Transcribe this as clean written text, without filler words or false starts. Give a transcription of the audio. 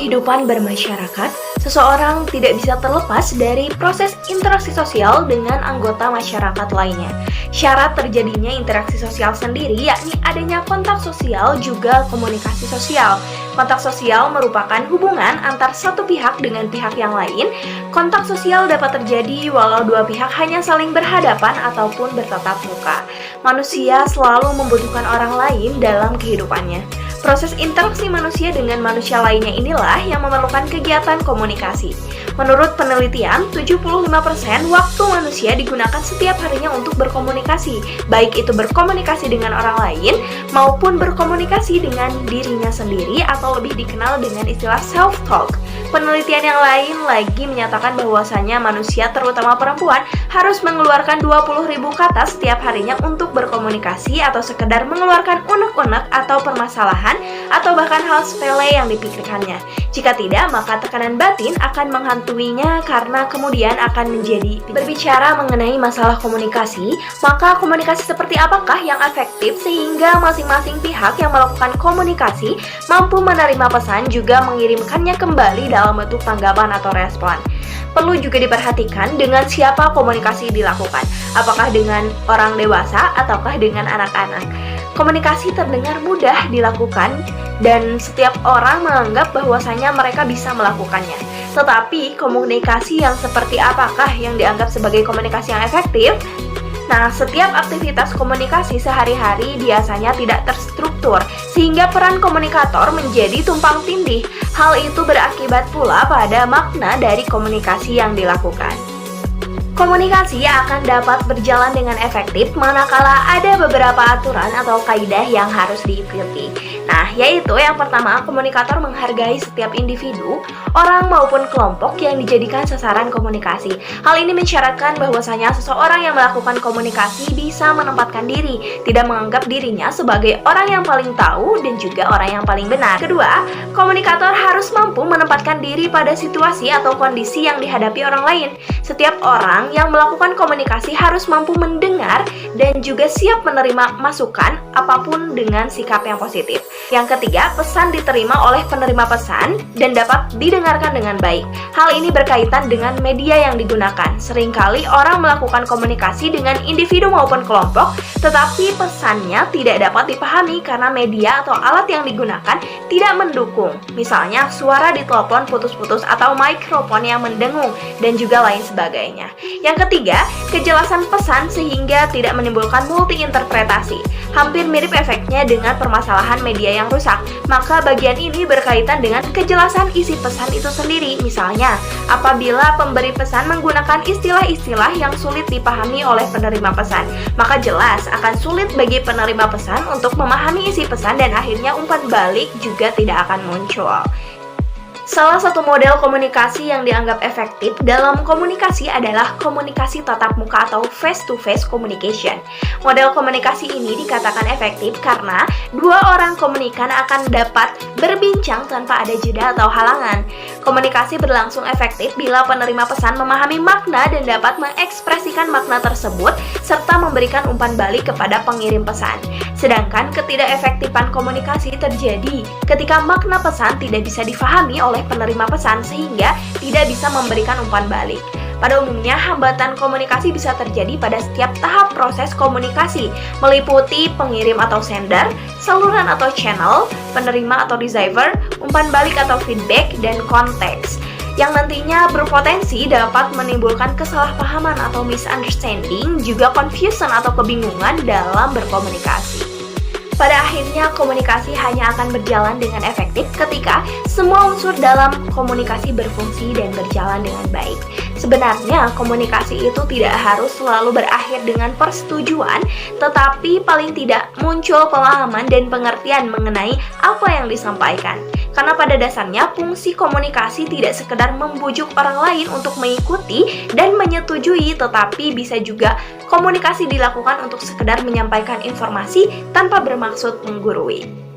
kehidupan bermasyarakat, seseorang tidak bisa terlepas dari proses interaksi sosial dengan anggota masyarakat lainnya. Syarat terjadinya interaksi sosial sendiri yakni adanya kontak sosial juga komunikasi sosial. Kontak sosial merupakan hubungan antar satu pihak dengan pihak yang lain. Kontak sosial dapat terjadi walau dua pihak hanya saling berhadapan ataupun bertatap muka. Manusia selalu membutuhkan orang lain dalam kehidupannya. Proses interaksi manusia dengan manusia lainnya inilah yang memerlukan kegiatan komunikasi. Menurut penelitian, 75% waktu manusia digunakan setiap harinya untuk berkomunikasi, baik itu berkomunikasi dengan orang lain maupun berkomunikasi dengan dirinya sendiri atau lebih dikenal dengan istilah self-talk. Penelitian yang lain lagi menyatakan bahwasanya manusia, terutama perempuan, harus mengeluarkan 20.000 kata setiap harinya untuk berkomunikasi atau sekedar mengeluarkan unek-unek atau permasalahan atau bahkan hal sepele yang dipikirkannya. Jika tidak, maka tekanan batin akan menghantuinya karena kemudian akan menjadi berbicara mengenai masalah komunikasi, maka komunikasi seperti apakah yang efektif sehingga masing-masing pihak yang melakukan komunikasi mampu menerima pesan juga mengirimkannya kembali dalam bentuk tanggapan atau respon. Perlu juga diperhatikan dengan siapa komunikasi dilakukan, apakah dengan orang dewasa ataukah dengan anak-anak. Komunikasi terdengar mudah dilakukan dan setiap orang menganggap bahwasanya mereka bisa melakukannya. Tetapi komunikasi yang seperti apakah yang dianggap sebagai komunikasi yang efektif? Nah, setiap aktivitas komunikasi sehari-hari biasanya tidak terstruktur, sehingga peran komunikator menjadi tumpang tindih. Hal itu berakibat pula pada makna dari komunikasi yang dilakukan. Komunikasi akan dapat berjalan dengan efektif manakala ada beberapa aturan atau kaidah yang harus diikuti. Nah, yaitu yang pertama, komunikator menghargai setiap individu, orang maupun kelompok yang dijadikan sasaran komunikasi. Hal ini mensyaratkan bahwasanya seseorang yang melakukan komunikasi bisa menempatkan diri, tidak menganggap dirinya sebagai orang yang paling tahu dan juga orang yang paling benar. Kedua, komunikator harus mampu menempatkan diri pada situasi atau kondisi yang dihadapi orang lain. Setiap orang yang melakukan komunikasi harus mampu mendengar dan juga siap menerima masukan apapun dengan sikap yang positif. Yang ketiga, pesan diterima oleh penerima pesan dan dapat didengarkan dengan baik. Hal ini berkaitan dengan media yang digunakan. Seringkali orang melakukan komunikasi dengan individu maupun kelompok, tetapi pesannya tidak dapat dipahami karena media atau alat yang digunakan tidak mendukung. Misalnya, suara di telepon putus-putus atau mikrofon yang mendengung dan juga lain sebagainya. Yang ketiga, kejelasan pesan sehingga tidak menimbulkan multi-interpretasi. Hampir mirip efeknya dengan permasalahan media yang rusak. Maka bagian ini berkaitan dengan kejelasan isi pesan itu sendiri. Misalnya, apabila pemberi pesan menggunakan istilah-istilah yang sulit dipahami oleh penerima pesan, maka jelas akan sulit bagi penerima pesan untuk memahami isi pesan dan akhirnya umpan balik juga tidak akan muncul. Salah satu model komunikasi yang dianggap efektif dalam komunikasi adalah komunikasi tatap muka atau face-to-face communication. Model komunikasi ini dikatakan efektif karena dua orang komunikan akan dapat berbincang tanpa ada jeda atau halangan. Komunikasi berlangsung efektif bila penerima pesan memahami makna dan dapat mengekspresikan makna tersebut serta memberikan umpan balik kepada pengirim pesan. Sedangkan ketidakefektifan komunikasi terjadi ketika makna pesan tidak bisa difahami oleh penerima pesan sehingga tidak bisa memberikan umpan balik. Pada umumnya, hambatan komunikasi bisa terjadi pada setiap tahap proses komunikasi, meliputi pengirim atau sender, saluran atau channel, penerima atau receiver, umpan balik atau feedback, dan konteks, yang nantinya berpotensi dapat menimbulkan kesalahpahaman atau misunderstanding, juga confusion atau kebingungan dalam berkomunikasi. Pada akhirnya, komunikasi hanya akan berjalan dengan efektif ketika semua unsur dalam komunikasi berfungsi dan berjalan dengan baik. Sebenarnya, komunikasi itu tidak harus selalu berakhir dengan persetujuan, tetapi paling tidak muncul pemahaman dan pengertian mengenai apa yang disampaikan. Karena pada dasarnya, fungsi komunikasi tidak sekedar membujuk orang lain untuk mengikuti dan menyetujui, tetapi bisa juga komunikasi dilakukan untuk sekedar menyampaikan informasi tanpa bermaksud menggurui.